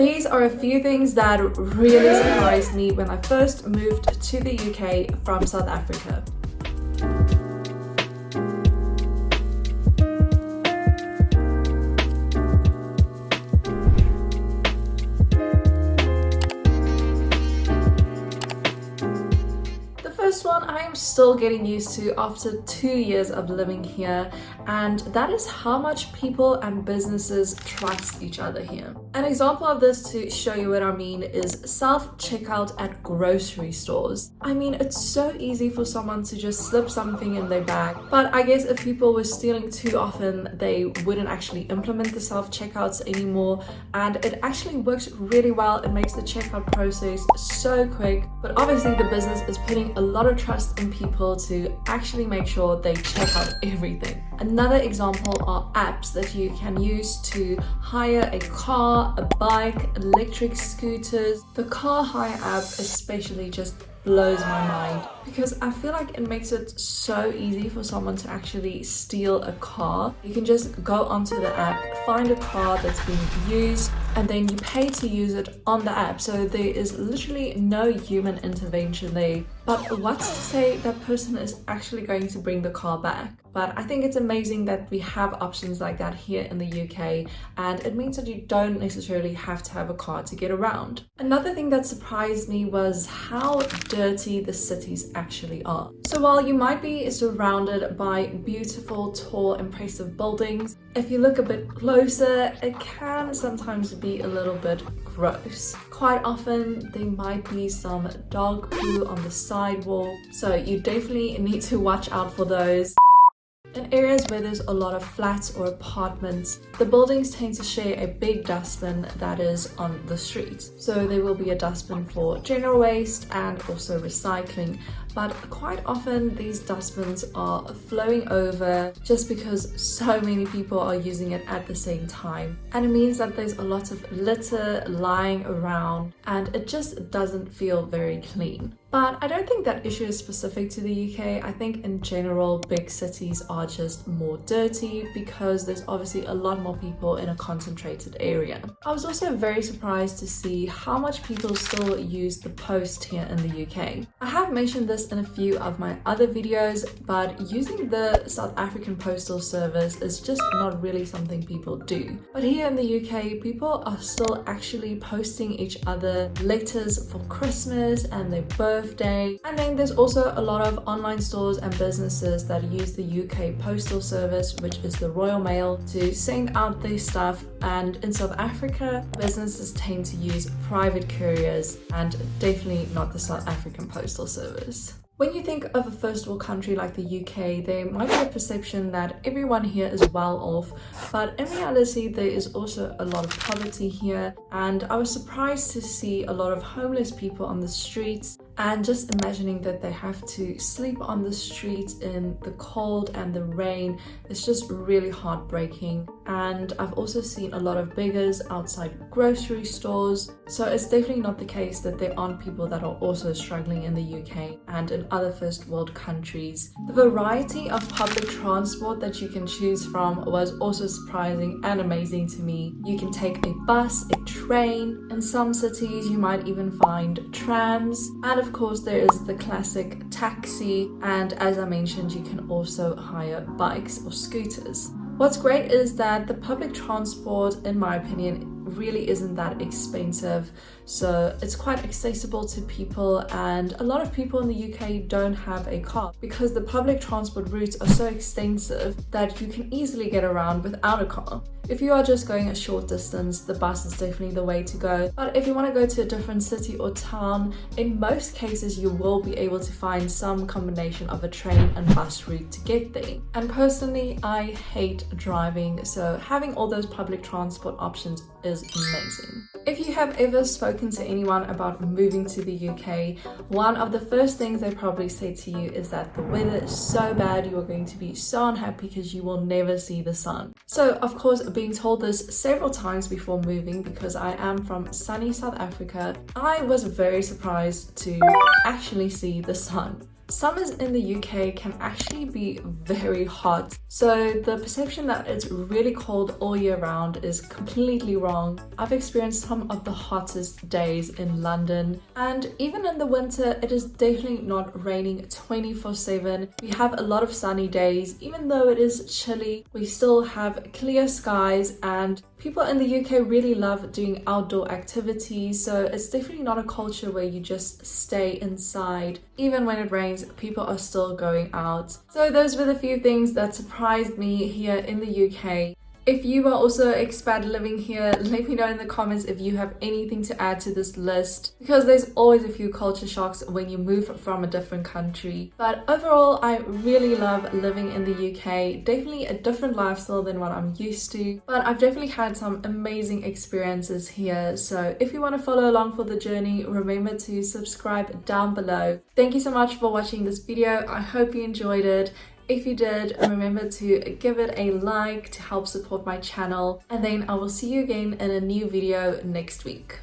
These are a few things that really surprised me when I first moved to the UK from South Africa. First one I am still getting used to after 2 years of living here, and that is how much people and businesses trust each other here. An example of this to show you what I mean is self-checkout at grocery stores. I mean, it's so easy for someone to just slip something in their bag, but I guess if people were stealing too often, they wouldn't actually implement the self-checkouts anymore, and it actually works really well. It makes the checkout process so quick, but obviously the business is putting a lot of trust in people to actually make sure they check out everything. Another example are apps that you can use to hire a car, a bike, electric scooters. The car hire app especially just blows my mind because I feel like it makes it so easy for someone to actually steal a car. You can just go onto the app, find a car that's being used, and then you pay to use it on the app. So there is literally no human intervention there. But what's to say that person is actually going to bring the car back? But I think it's amazing that we have options like that here in the UK, and it means that you don't necessarily have to have a car to get around. Another thing that surprised me was how dirty the cities actually are. So while you might be surrounded by beautiful, tall, impressive buildings, if you look a bit closer, it can sometimes be a little bit gross. Quite often there might be some dog poo on the sidewalk, so you definitely need to watch out for those. In areas where there's a lot of flats or apartments, the buildings tend to share a big dustbin that is on the street. So there will be a dustbin for general waste and also recycling. But quite often these dustbins are flowing over just because so many people are using it at the same time. And it means that there's a lot of litter lying around and it just doesn't feel very clean. But I don't think that issue is specific to the UK. I think in general, big cities are just more dirty because there's obviously a lot more people in a concentrated area. I was also very surprised to see how much people still use the post here in the UK. I have mentioned this in a few of my other videos, but using the South African Postal Service is just not really something people do. But here in the UK, people are still actually posting each other letters for Christmas and their birthday. And then there's also a lot of online stores and businesses that use the UK Postal Service, which is the Royal Mail, to send out their stuff. And in South Africa, businesses tend to use private couriers and definitely not the South African Postal Service. When you think of a first world country like the UK, there might be a perception that everyone here is well off, but in reality there is also a lot of poverty here, and I was surprised to see a lot of homeless people on the streets. And just imagining that they have to sleep on the streets in the cold and the rain is just really heartbreaking. And I've also seen a lot of beggars outside grocery stores. So it's definitely not the case that there aren't people that are also struggling in the UK and in other first world countries. The variety of public transport that you can choose from was also surprising and amazing to me. You can take a bus, a train. In some cities you might even find trams, and of course there is the classic taxi, and as I mentioned, you can also hire bikes or scooters. What's great is that the public transport, in my opinion, really isn't that expensive, so it's quite accessible to people, and a lot of people in the UK don't have a car because the public transport routes are so extensive that you can easily get around without a car. If you are just going a short distance, the bus is definitely the way to go. But if you want to go to a different city or town, in most cases you will be able to find some combination of a train and bus route to get there. And personally, I hate driving, so having all those public transport options is amazing. If you have ever spoken to anyone about moving to the UK, one of the first things they probably say to you is that the weather is so bad, you are going to be so unhappy because you will never see the sun. So of course, being told this several times before moving, because I am from sunny South Africa, I was very surprised to actually see the sun. summers in the UK can actually be very hot. So the perception that it's really cold all year round is completely wrong. I've experienced some of the hottest days in London, and even in the winter it is definitely not raining 24/7. We have a lot of sunny days. Even though it is chilly, we still have clear skies, and people in the UK really love doing outdoor activities, so it's definitely not a culture where you just stay inside. Even when it rains, people are still going out. So those were the few things that surprised me here in the UK. If you are also an expat living here, let me know in the comments if you have anything to add to this list, because there's always a few culture shocks when you move from a different country. But overall, I really love living in the UK. Definitely a different lifestyle than what I'm used to, but I've definitely had some amazing experiences here. So if you want to follow along for the journey, remember to subscribe down below. Thank you so much for watching this video. I hope you enjoyed it. If you did, remember to give it a like to help support my channel, and then I will see you again in a new video next week.